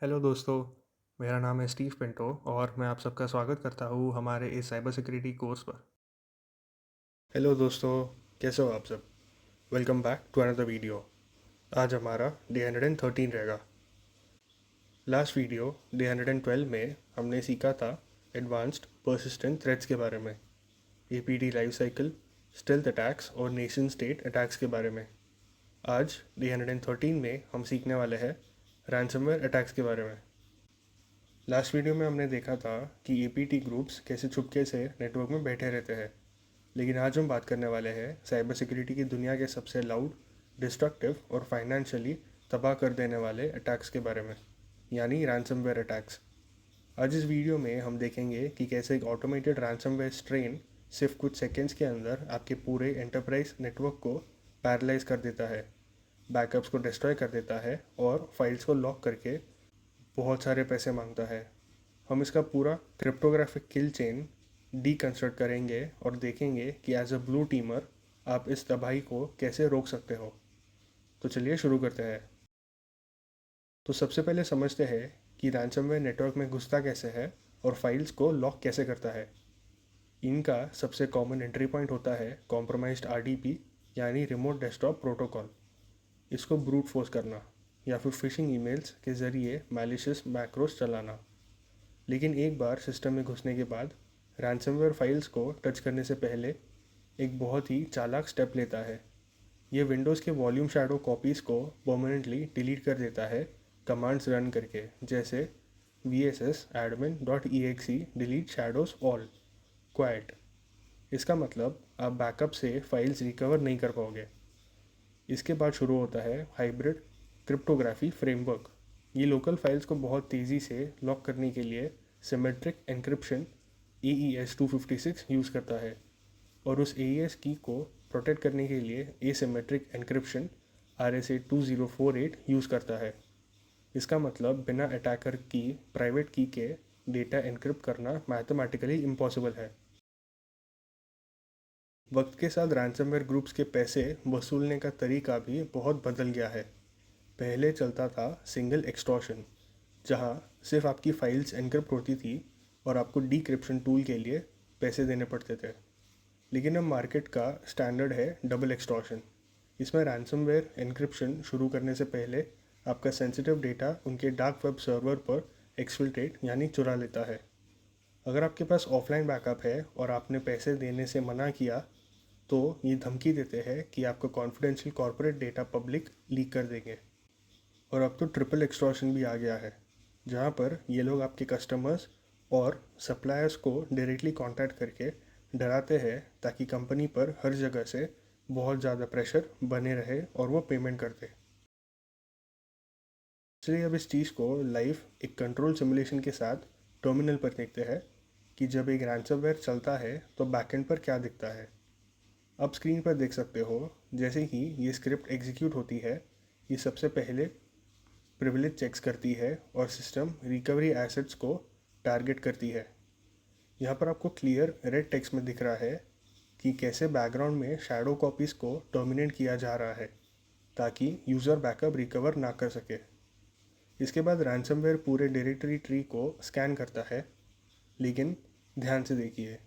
Hello दोस्तों। मेरा नाम है स्टीव पिंटो और मैं आप सबका स्वागत करता हूँ हमारे इस साइबर सिक्योरिटी कोर्स पर। हेलो दोस्तों, कैसे हो आप सब? Welcome back to another video. आज हमारा डे 113 रहेगा। लास्ट वीडियो डे 112 में हमने सीखा था एडवांस्ड पर्सिस्टेंट थ्रेट्स के बारे में, APD life cycle, stealth attacks और नेशन स्टेट अटैक्स के बारे में। आज डे 113 में हम सीखने वाले हैं रैंसमवेयर अटैक्स के बारे में। लास्ट वीडियो में हमने देखा था कि एपीटी ग्रुप्स कैसे चुपके से नेटवर्क में बैठे रहते हैं, लेकिन आज हम बात करने वाले हैं साइबर सिक्योरिटी की दुनिया के सबसे लाउड, डिस्ट्रक्टिव और फाइनेंशियली तबाह कर देने वाले अटैक्स के बारे में, यानी रैंसमवेयर अटैक्स। आज इस वीडियो में हम देखेंगे कि कैसे एक ऑटोमेटेड रैंसमवेयर स्ट्रेन सिर्फ कुछ सेकेंड्स के अंदर आपके पूरे एंटरप्राइज नेटवर्क को पैरालाइज कर देता है, बैकअप्स को डिस्ट्रॉय कर देता है और फाइल्स को लॉक करके बहुत सारे पैसे मांगता है। हम इसका पूरा क्रिप्टोग्राफिक किल चेन डीकंस्ट्रक्ट करेंगे और देखेंगे कि एज अ ब्लू टीमर आप इस तबाही को कैसे रोक सकते हो। तो चलिए शुरू करते हैं। तो सबसे पहले समझते हैं कि रैंसमवेयर नेटवर्क में घुसता कैसे है और फाइल्स को लॉक कैसे करता है। इनका सबसे कॉमन एंट्री पॉइंट होता है कॉम्प्रोमाइज्ड आरडीपी, यानी रिमोट डेस्कटॉप प्रोटोकॉल। इसको ब्रूट फोर्स करना या फिर फिशिंग ईमेल्स के ज़रिए मैलिशियस मैक्रोस चलाना। लेकिन एक बार सिस्टम में घुसने के बाद रैंसमवेयर फाइल्स को टच करने से पहले एक बहुत ही चालाक स्टेप लेता है। ये विंडोज़ के वॉल्यूम शैडो कॉपीज़ को परमानेंटली डिलीट कर देता है कमांड्स रन करके, जैसे vss admin.exe delete shadows all quite. इसका मतलब आप बैकअप से फाइल्स रिकवर नहीं कर पाओगे। इसके बाद शुरू होता है हाइब्रिड क्रिप्टोग्राफी फ्रेमवर्क। ये लोकल फाइल्स को बहुत तेज़ी से लॉक करने के लिए सिमेट्रिक एन्क्रिप्शन AES-256 यूज़ करता है, और उस AES की को प्रोटेक्ट करने के लिए एसिमेट्रिक एन्क्रिप्शन RSA-2048 यूज़ करता है। इसका मतलब बिना अटैकर की प्राइवेट की के डेटा एन्क्रिप्ट करना मैथमेटिकली इम्पॉसिबल है। वक्त के साथ रैंसमवेयर ग्रुप्स के पैसे वसूलने का तरीका भी बहुत बदल गया है। पहले चलता था सिंगल एक्सटॉर्शन, जहां सिर्फ आपकी फाइल्स एनक्रिप्ट होती थी और आपको डीक्रिप्शन टूल के लिए पैसे देने पड़ते थे। लेकिन अब मार्केट का स्टैंडर्ड है डबल एक्सटॉर्शन। इसमें रैंसमवेयर एन्क्रिप्शन शुरू करने से पहले आपका सेंसिटिव डेटा उनके डार्क वेब सर्वर पर एक्सफिल्ट्रेट यानी चुरा लेता है। अगर आपके पास ऑफलाइन बैकअप है और आपने पैसे देने से मना किया, तो ये धमकी देते हैं कि आपका confidential corporate data public leak कर देंगे। और अब तो ट्रिपल एक्सटॉर्शन भी आ गया है, जहाँ पर ये लोग आपके कस्टमर्स और सप्लायर्स को डायरेक्टली कांटेक्ट करके डराते हैं ताकि कंपनी पर हर जगह से बहुत ज़्यादा प्रेशर बने रहे और वो पेमेंट करते। चलिए अब इस चीज़ को लाइव एक कंट्रोल सिमुलेशन के साथ टर्मिनल पर देखते हैं कि जब एक रैंसमवेयर चलता है तो बैकएंड पर क्या दिखता है। अब स्क्रीन पर देख सकते हो, जैसे ही ये स्क्रिप्ट एग्जीक्यूट होती है, ये सबसे पहले प्रिविलेज चेक्स करती है और सिस्टम रिकवरी एसेट्स को टारगेट करती है। यहाँ पर आपको क्लियर रेड टेक्स्ट में दिख रहा है कि कैसे बैकग्राउंड में शैडो कॉपीज़ को टर्मिनेट किया जा रहा है ताकि यूज़र बैकअप रिकवर ना कर सके। इसके बाद रैंसमवेयर पूरे डायरेक्टरी ट्री को स्कैन करता है, लेकिन ध्यान से देखिए,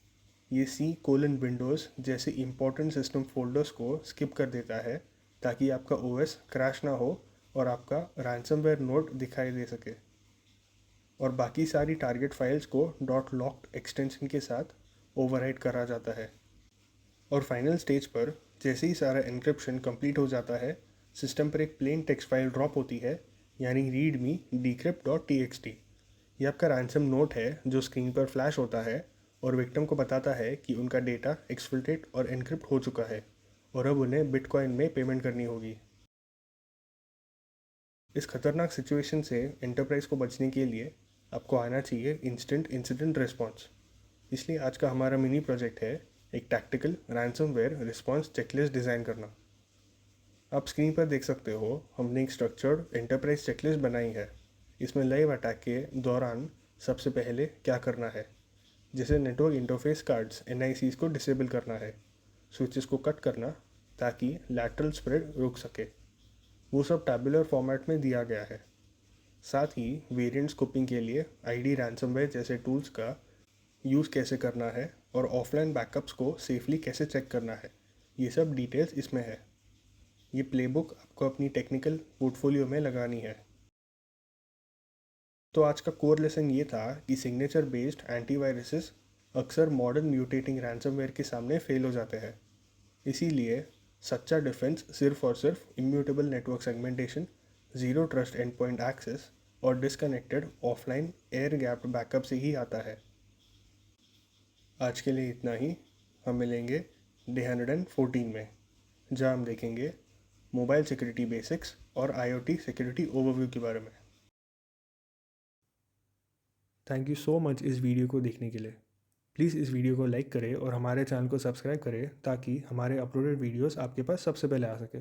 ये C:\Windows जैसे इंपॉर्टेंट सिस्टम फोल्डर्स को स्किप कर देता है ताकि आपका OS क्रैश ना हो और आपका रैंसमवेयर नोड दिखाई दे सके। और बाकी सारी टारगेट फाइल्स को .locked एक्सटेंशन के साथ ओवरराइट करा जाता है। और फाइनल स्टेज पर जैसे ही सारा एन्क्रिप्शन कंप्लीट हो जाता है, सिस्टम पर एक प्लेन टेक्स्ट फाइल ड्रॉप होती है, यानी रीडमी decrypt.txt। ये आपका रैंसम नोट है जो स्क्रीन पर फ्लैश होता है और विक्टिम को बताता है कि उनका डेटा एक्सफिल्ट्रेट और एन्क्रिप्ट हो चुका है और अब उन्हें बिटकॉइन में पेमेंट करनी होगी। इस खतरनाक सिचुएशन से एंटरप्राइज को बचने के लिए आपको आना चाहिए इंस्टेंट इंसिडेंट रिस्पॉन्स। इसलिए आज का हमारा मिनी प्रोजेक्ट है एक tactical ransomware response checklist design करना। आप स्क्रीन पर देख सकते हो, हमने एक स्ट्रक्चर्ड एंटरप्राइज चेकलिस्ट बनाई है। इसमें लाइव अटैक के दौरान सबसे पहले क्या करना है, जैसे नेटवर्क इंटरफेस कार्ड्स NICs को डिसेबल करना है, स्विचेस को कट करना ताकि लैटरल स्प्रेड रुक सके। वो सब टैबुलर फॉर्मेट में दिया गया है। साथ ही वेरिएंट स्कोपिंग के लिए आईडी रैंसमवेयर जैसे टूल्स का यूज़ कैसे करना है और ऑफलाइन बैकअप्स को सेफली कैसे चेक करना है, ये सब डिटेल्स इसमें है। ये प्लेबुक आपको अपनी टेक्निकल पोर्टफोलियो में लगानी है। तो आज का कोर लेसन ये था कि सिग्नेचर बेस्ड एंटीवायरसेस अक्सर मॉडर्न म्यूटेटिंग रैंसमवेयर के सामने फेल हो जाते हैं। इसीलिए सच्चा डिफेंस सिर्फ और सिर्फ immutable network segmentation, zero trust endpoint access और disconnected offline air gapped backup से ही आता है। आज के लिए इतना ही। हम मिलेंगे डे 114 में, जहाँ हम देखेंगे मोबाइल सिक्योरिटी बेसिक्स और IoT सिक्योरिटी ओवरव्यू के बारे में। थैंक यू सो मच इस वीडियो को देखने के लिए। प्लीज़ इस वीडियो को लाइक करें और हमारे चैनल को सब्सक्राइब करें ताकि हमारे अपलोडेड वीडियोस आपके पास सबसे पहले आ सके।